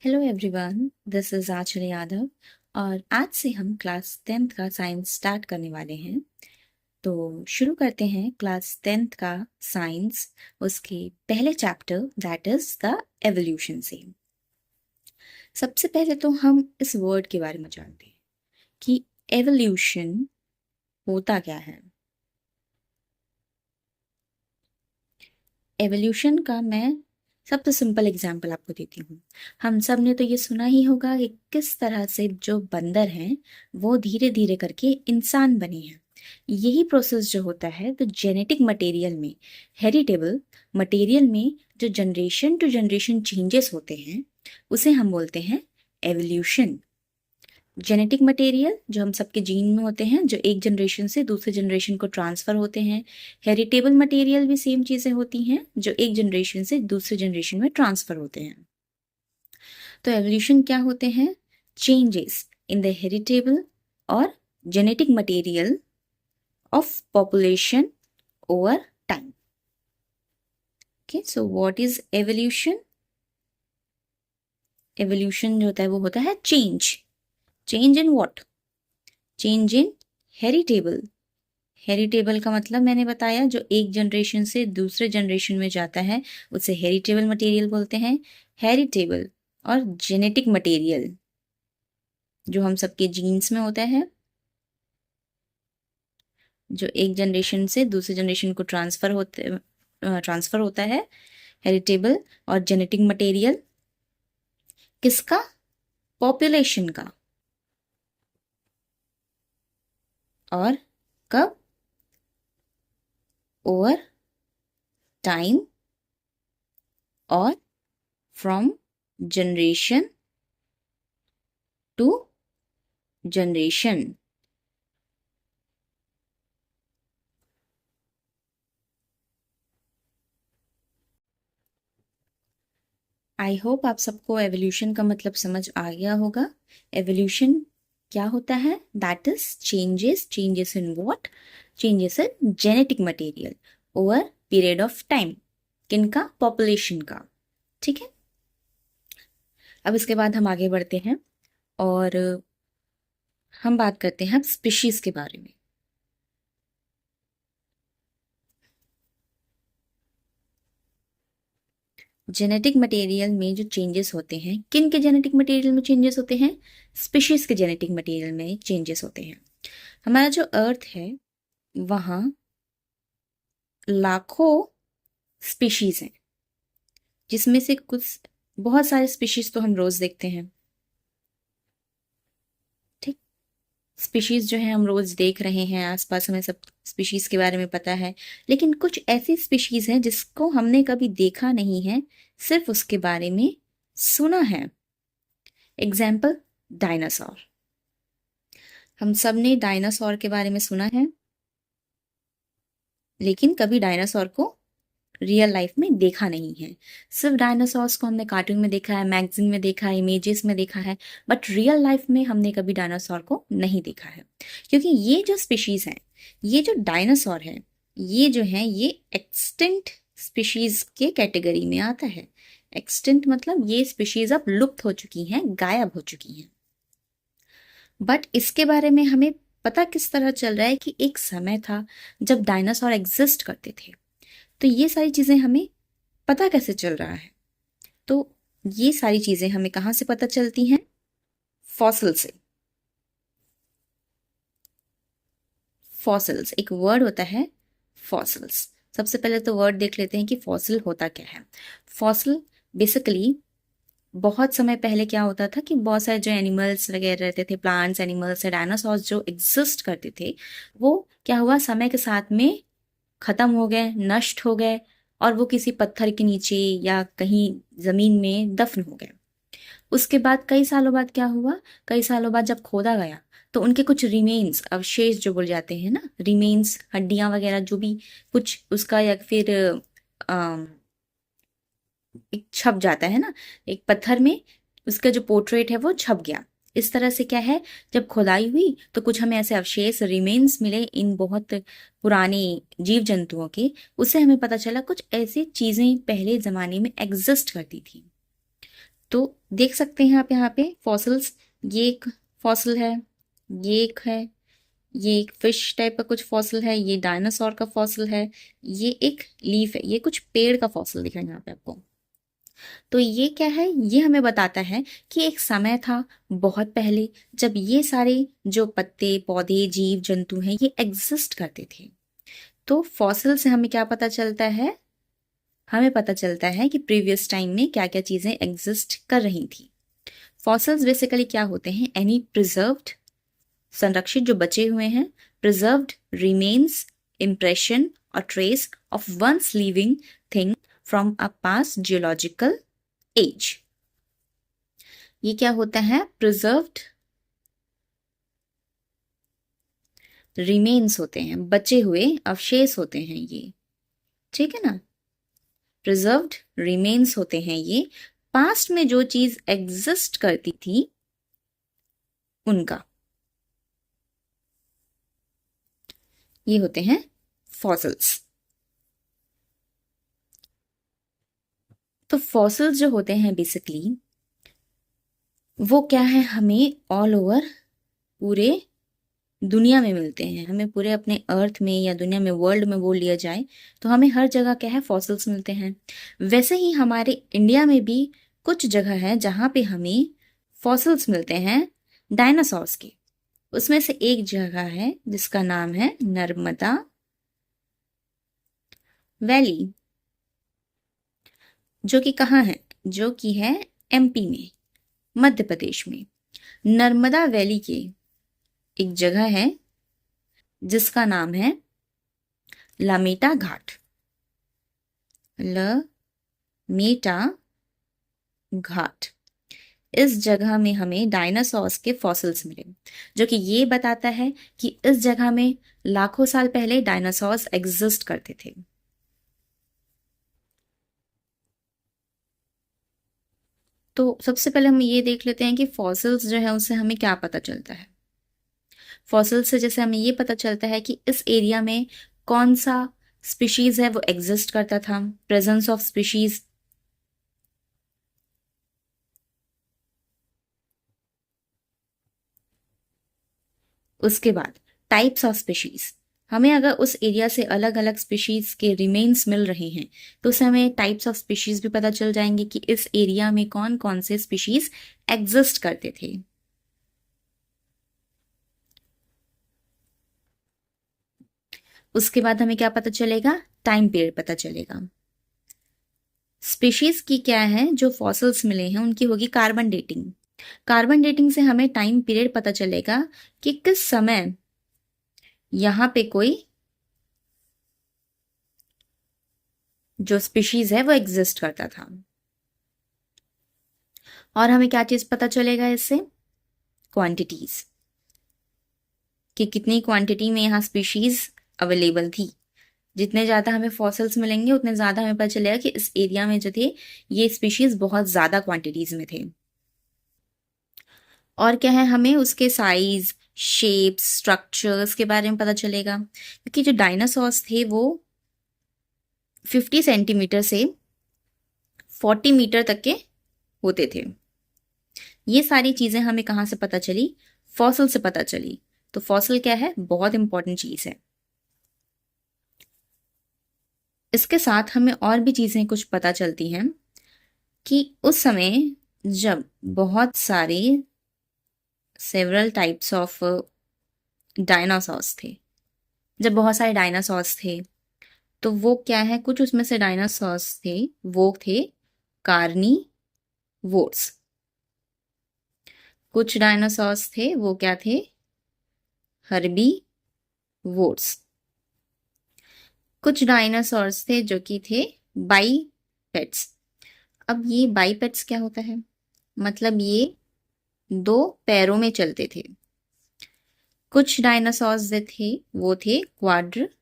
Hello everyone, this is आचल यादव। और आज से हम क्लास 10th का साइंस स्टार्ट करने वाले हैं। तो शुरू करते हैं क्लास 10th का साइंस, उसके पहले chapter that is the evolution से। सबसे पहले तो हम इस वर्ड के बारे में जानते हैं कि एवोल्यूशन होता क्या है। एवोल्यूशन का मैं सबसे सिंपल एग्जांपल आपको देती हूँ। हम सब ने तो ये सुना ही होगा कि किस तरह से जो बंदर हैं वो धीरे धीरे करके इंसान बने हैं। यही प्रोसेस जो होता है तो जेनेटिक मटेरियल में, हेरिटेबल मटेरियल में जो जनरेशन टू जनरेशन चेंजेस होते हैं उसे हम बोलते हैं एवोल्यूशन। जेनेटिक मटेरियल जो हम सबके जीन में होते हैं, जो एक जनरेशन से दूसरे जनरेशन को ट्रांसफर होते हैं। हेरिटेबल मटेरियल भी सेम चीज़ें होती हैं जो एक जनरेशन से दूसरे जनरेशन में ट्रांसफर होते हैं। तो एवोल्यूशन क्या होते हैं? चेंजेस इन द हेरिटेबल और genetic material of population over time. Okay, so what is evolution? Evolution जो होता है वो होता है change. Change in what? Change in heritable. Heritable का मतलब मैंने बताया, जो एक जनरेशन से दूसरे जनरेशन में जाता है उसे हेरिटेबल मटेरियल बोलते हैं। हेरिटेबल और जेनेटिक मटेरियल जो हम सबके जीन्स में होता है, जो एक जनरेशन से दूसरे जनरेशन को ट्रांसफर होता है। हेरिटेबल और जेनेटिक मटेरियल किसका? पॉपुलेशन का। और कब? ओवर टाइम और from generation to generation. I hope आप सबको एवोल्यूशन का मतलब समझ आ गया होगा। एवोल्यूशन क्या होता है? That is changes. Changes in what? Changes in genetic material over period of time. किनका? पॉपुलेशन का। ठीक है, अब इसके बाद हम आगे बढ़ते हैं और हम बात करते हैं अब स्पीशीज के बारे में। जेनेटिक मटेरियल में जो चेंजेस होते हैं, किन के जेनेटिक मटेरियल में चेंजेस होते हैं? स्पीशीज के जेनेटिक मटेरियल में चेंजेस होते हैं। हमारा जो अर्थ है वहाँ लाखों स्पीशीज हैं, जिसमें से कुछ बहुत सारे स्पीशीज तो हम रोज देखते हैं। ठीक, स्पीशीज जो है हम रोज देख रहे हैं आसपास, हमें सब स्पीशीज के बारे में पता है। लेकिन कुछ ऐसी स्पीशीज हैं जिसको हमने कभी देखा नहीं है, सिर्फ उसके बारे में सुना है। Example, dinosaur. हम सब ने डायनासोर के बारे में सुना है, लेकिन कभी डायनासोर को रियल लाइफ में देखा नहीं है। सिर्फ डायनासोर्स को हमने कार्टून में देखा है, मैगजीन में देखा है, इमेजेस में देखा है, बट रियल लाइफ में हमने कभी डायनासोर को नहीं देखा है। क्योंकि ये जो स्पीशीज हैं, ये जो डायनासोर है, ये जो है ये एक्सटिंक्ट स्पीशीज के कैटेगरी में आता है। एक्सटिंक्ट मतलब ये स्पीशीज अब लुप्त हो चुकी हैं, गायब हो चुकी हैं। बट इसके बारे में हमें पता किस तरह चल रहा है कि एक समय था जब डायनासोर एग्जिस्ट करते थे। तो ये सारी चीजें हमें पता कैसे चल रहा है? तो ये सारी चीजें हमें कहाँ से पता चलती हैं? फॉसिल से। फॉसिल्स एक वर्ड होता है, फॉसिल्स। सबसे पहले तो वर्ड देख लेते हैं कि फॉसिल होता क्या है। फॉसिल बेसिकली बहुत समय पहले क्या होता था कि बहुत सारे जो एनिमल्स वगैरह रहते थे, प्लांट्स, एनिमल्स, डायनासोर्स जो एग्जिस्ट करते थे, वो क्या हुआ, समय के साथ में खत्म हो गए, नष्ट हो गए, और वो किसी पत्थर के नीचे या कहीं जमीन में दफन हो गए। उसके बाद कई सालों बाद क्या हुआ, कई सालों बाद जब खोदा गया तो उनके कुछ रिमेन्स, अवशेष जो बोल जाते हैं ना, रिमेन्स, हड्डियां वगैरह जो भी कुछ उसका, या फिर एक छप जाता है ना, एक पत्थर में उसका जो पोर्ट्रेट है वो छप गया। इस तरह से क्या है, जब खुदाई हुई तो कुछ हमें ऐसे अवशेष, रिमेन्स मिले इन बहुत पुराने जीव जंतुओं के। उससे हमें पता चला कुछ ऐसी चीजें पहले जमाने में एग्जिस्ट करती थी। तो देख सकते हैं आप यहाँ पे फॉसिल्स, ये एक फॉसिल है, ये एक है, ये एक फिश टाइप का कुछ फॉसिल है, ये डायनासोर का फॉसिल है, ये एक लीफ है, ये कुछ पेड़ का फॉसिल दिख रहा है यहाँ पे आपको। तो ये क्या है, ये हमें बताता है कि एक समय था बहुत पहले जब ये सारे जो पत्ते पौधे जीव जंतु हैं ये एग्जिस्ट करते थे। तो फॉसिल से हमें क्या पता चलता है, हमें पता चलता है कि प्रीवियस टाइम में क्या क्या चीजें एग्जिस्ट कर रही थी। फॉसिल्स बेसिकली क्या होते हैं, एनी प्रिजर्व्ड, संरक्षित जो बचे हुए हैं, प्रिजर्व्ड रिमेन्स, इम्प्रेशन और trace of once living thing from a past geological age. ये क्या होता है, प्रिजर्व्ड रिमेन्स होते हैं, बचे हुए अवशेष होते हैं ये, ठीक है ना। प्रिजर्व्ड रिमेन्स होते हैं ये, पास्ट में जो चीज एग्जिस्ट करती थी उनका, ये होते हैं फॉसिल्स। तो फॉसिल्स जो होते हैं बेसिकली वो क्या है, हमें ऑल ओवर पूरे दुनिया में मिलते हैं, हमें पूरे अपने अर्थ में या दुनिया में, वर्ल्ड में बोल लिया जाए तो हमें हर जगह क्या है, फॉसिल्स मिलते हैं। वैसे ही हमारे इंडिया में भी कुछ जगह है जहाँ पे हमें फॉसिल्स मिलते हैं डायनासोर्स के। उसमें से एक जगह है जिसका नाम है नर्मदा वैली, जो कि कहाँ है, जो कि है एमपी में, मध्य प्रदेश में। नर्मदा वैली के एक जगह है जिसका नाम है लमेटा घाट, लमेटा घाट। इस जगह में हमें डायनासोर्स के फॉसिल्स मिले, जो कि ये बताता है कि इस जगह में लाखों साल पहले डायनासोर्स एग्जिस्ट करते थे। तो सबसे पहले हम ये देख लेते हैं कि फॉसिल्स जो है उससे हमें क्या पता चलता है। फॉसिल से जैसे हमें ये पता चलता है कि इस एरिया में कौन सा स्पीशीज है वो एग्जिस्ट करता था, प्रेजेंस ऑफ स्पीशीज। उसके बाद टाइप्स ऑफ स्पीशीज, हमें अगर उस एरिया से अलग अलग स्पीशीज के रिमेन्स मिल रहे हैं तो उससे हमें टाइप्स ऑफ स्पीशीज भी पता चल जाएंगे कि इस एरिया में कौन कौन से स्पीशीज एग्जिस्ट करते थे। उसके बाद हमें क्या पता चलेगा, टाइम पीरियड पता चलेगा। स्पीशीज की क्या है, जो फॉसिल्स मिले हैं उनकी होगी कार्बन डेटिंग। कार्बन डेटिंग से हमें टाइम पीरियड पता चलेगा कि किस समय यहां पे कोई जो स्पीशीज है वो एग्जिस्ट करता था। और हमें क्या चीज पता चलेगा इससे, क्वांटिटीज, कि कितनी क्वांटिटी में यहाँ स्पीशीज अवेलेबल थी। जितने ज्यादा हमें फॉसिल्स मिलेंगे उतने ज्यादा हमें पता चलेगा कि इस एरिया में जो थे ये स्पीशीज बहुत ज्यादा क्वांटिटीज में थे। और क्या है, हमें उसके साइज, शेप्स, स्ट्रक्चर्स के बारे में पता चलेगा, क्योंकि जो डायनासोर्स थे वो 50 सेंटीमीटर से 40 मीटर तक के होते थे। ये सारी चीजें हमें कहाँ से पता चली, फॉसिल से पता चली। तो फॉसिल क्या है, बहुत इंपॉर्टेंट चीज है। इसके साथ हमें और भी चीजें कुछ पता चलती हैं कि उस समय जब बहुत सारे सेवरल टाइप्स ऑफ डायनासोर्स थे, जब बहुत सारे डायनासोर्स थे तो वो क्या है, कुछ उसमें से डायनासोर्स थे वो थे कार्निवोर्स, कुछ डायनासोर्स थे वो क्या थे, हर्बीवोर्स, कुछ डायनासोर्स थे जो कि थे बाइपेट्स। अब ये बाइपेट्स क्या होता है, मतलब ये दो पैरों में चलते थे। कुछ डायनासोर्स जो थे वो थे क्वाड्रपेड,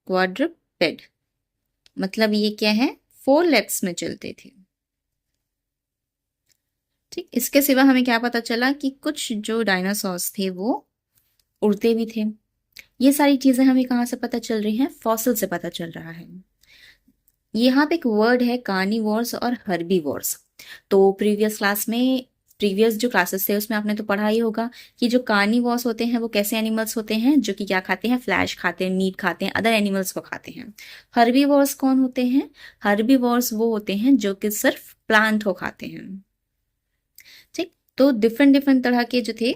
क्वाड्रपेड मतलब ये क्या है, 4 लेग्स में चलते थे। ठीक, इसके सिवा हमें क्या पता चला कि कुछ जो डायनासोर्स थे वो उड़ते भी थे। ये सारी चीजें हमें कहाँ से पता चल रही हैं, फॉसिल से पता चल रहा है। यहाँ पे एक वर्ड है कार्निवोर्स और हर्बीवोर्स। तो प्रीवियस जो क्लासेस थे उसमें आपने तो पढ़ा ही होगा कि जो कार्निवोर्स होते हैं वो कैसे एनिमल्स होते हैं, जो कि क्या खाते हैं, फ्लैश खाते हैं, मीट खाते हैं, अदर एनिमल्स को खाते हैं। हर्बीवोर्स कौन होते हैं? हर्बीवोर्स वो होते हैं जो कि सिर्फ प्लांट को खाते हैं। ठीक, तो डिफरेंट डिफरेंट तरह के जो थे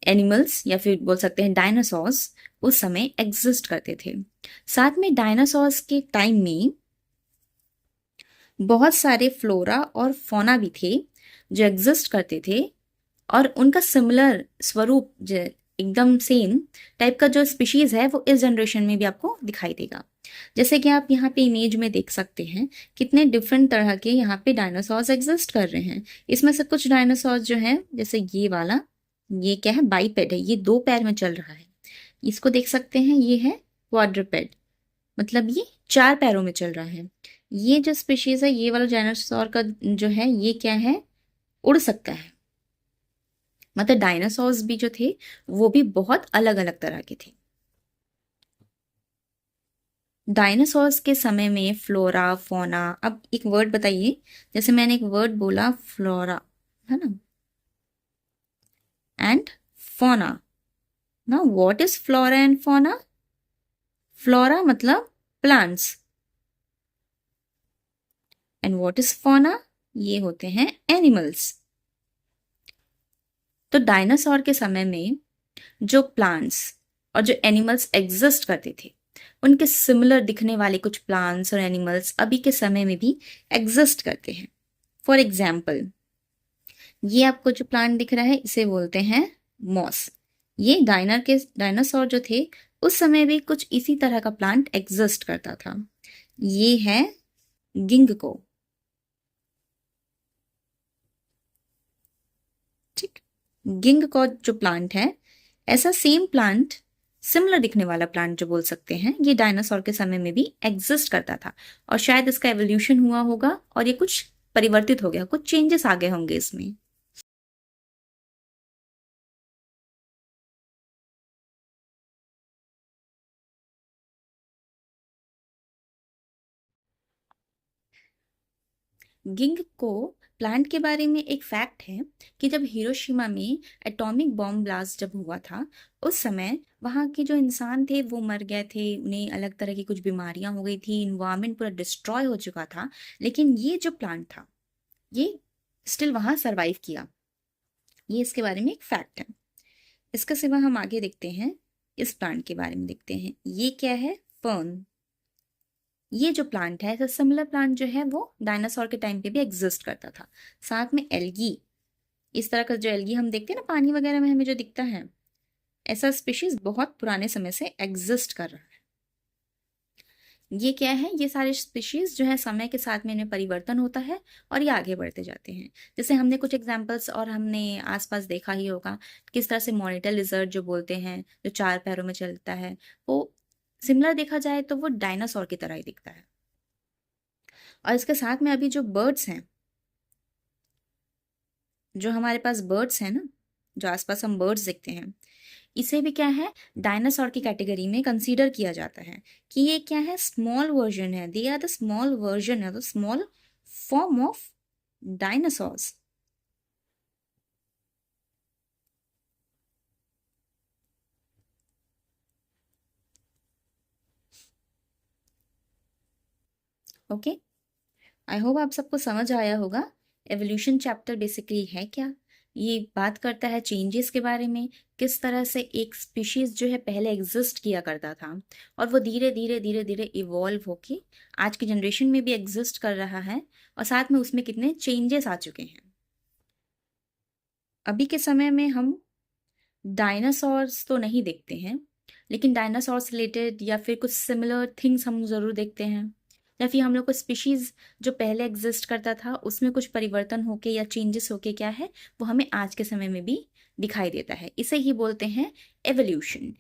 एनिमल्स या फिर बोल सकते हैं डायनासोर्स उस समय एग्जिस्ट करते थे। साथ में डायनासोर्स के टाइम में बहुत सारे फ्लोरा और फौना भी थे जो एग्जिस्ट करते थे, और उनका सिमिलर स्वरूप एकदम सेम टाइप का जो स्पीशीज है वो इस जनरेशन में भी आपको दिखाई देगा। जैसे कि आप यहाँ पे इमेज में देख सकते हैं कितने डिफरेंट तरह के यहाँ पे डायनासोर्स एग्जिस्ट कर रहे हैं। इसमें से कुछ डायनासोर्स जो हैं, जैसे ये वाला, ये क्या है, बाइपेड है, ये 2 पैर में चल रहा है। इसको देख सकते हैं, ये है क्वाड्रपेड, मतलब ये 4 पैरों में चल रहा है। ये जो स्पीशीज है, ये वाला डायनासोर का जो है, ये क्या है, उड़ सकता है। मतलब डायनासोर्स भी जो थे वो भी बहुत अलग अलग तरह के थे। डायनासोर्स के समय में फ्लोरा फोना, अब एक वर्ड बताइए, जैसे मैंने एक वर्ड बोला फ्लोरा, है ना, एंड फोना। ना, what is flora and fauna? Flora मतलब प्लांट्स, एंड व्हाट इज फोना? ये होते हैं एनिमल्स। तो डायनासोर के समय में जो प्लांट्स और जो एनिमल्स एग्जिस्ट करते थे, उनके सिमिलर दिखने वाले कुछ प्लांट्स और एनिमल्स अभी के समय में भी एग्जिस्ट करते हैं। फॉर एग्जाम्पल, ये आपको जो प्लांट दिख रहा है इसे बोलते हैं मॉस। ये डायनासोर जो थे उस समय भी कुछ इसी तरह का प्लांट एग्जिस्ट करता था। ये है गिंगको। ठीक, गिंगको जो प्लांट है, ऐसा सेम प्लांट, सिमिलर दिखने वाला प्लांट जो बोल सकते हैं, ये डायनासोर के समय में भी एग्जिस्ट करता था, और शायद इसका एवोल्यूशन हुआ होगा और ये कुछ परिवर्तित हो गया, कुछ चेंजेस आ गए होंगे इसमें। गिंगको प्लांट के बारे में एक फैक्ट है कि जब हिरोशिमा में एटॉमिक बॉम्ब ब्लास्ट जब हुआ था, उस समय वहाँ के जो इंसान थे वो मर गए थे, उन्हें अलग तरह की कुछ बीमारियां हो गई थी, इन्वायरमेंट पूरा डिस्ट्रॉय हो चुका था, लेकिन ये जो प्लांट था ये स्टिल वहाँ सरवाइव किया। ये इसके बारे में एक फैक्ट है। इसके सिवा हम आगे देखते हैं, इस प्लांट के बारे में देखते हैं। ये क्या है, फर्न। ये जो प्लांट है, ऐसा सिमिलर प्लांट जो है वो डायनासोर के टाइम पे भी एग्जिस्ट करता था। साथ में एल्गी, इस तरह का जो एल्गी हम देखते हैं ना पानी वगैरह में हमें जो दिखता है, ऐसा स्पीशीज बहुत पुराने समय से एग्जिस्ट कर रहा है। ये क्या है, ये सारे स्पीशीज जो है समय के साथ में इनमें परिवर्तन होता है और ये आगे बढ़ते जाते हैं। जैसे हमने कुछ एग्जांपल्स और हमने आसपास देखा ही होगा, किस तरह से मॉनिटर लिजर्ड जो बोलते हैं, जो 4 पैरों में चलता है, वो सिमिलर देखा जाए तो वो डायनासोर की तरह ही दिखता है। और इसके साथ में अभी जो बर्ड्स हैं, जो हमारे पास बर्ड्स हैं ना, जो आसपास हम बर्ड्स देखते हैं, इसे भी क्या है, डायनासोर की कैटेगरी में कंसीडर किया जाता है कि ये क्या है, स्मॉल वर्जन है, they are the small version है, the small form of dinosaurs. Okay, I hope आप सबको समझ आया होगा एवोल्यूशन चैप्टर बेसिकली है क्या। ये बात करता है चेंजेस के बारे में, किस तरह से एक स्पीशीज जो है पहले एग्जिस्ट किया करता था और वो धीरे धीरे धीरे धीरे इवॉल्व होके आज की जनरेशन में भी एग्जिस्ट कर रहा है, और साथ में उसमें कितने चेंजेस आ चुके हैं। अभी के समय में हम डायनासोर्स तो नहीं देखते हैं, लेकिन डायनासोर से रिलेटेड या फिर कुछ सिमिलर थिंग्स हम ज़रूर देखते हैं, या फिर हम लोग को स्पीशीज़ जो पहले एग्जिस्ट करता था उसमें कुछ परिवर्तन होके या चेंजेस होके क्या है, वो हमें आज के समय में भी दिखाई देता है। इसे ही बोलते हैं एवोल्यूशन।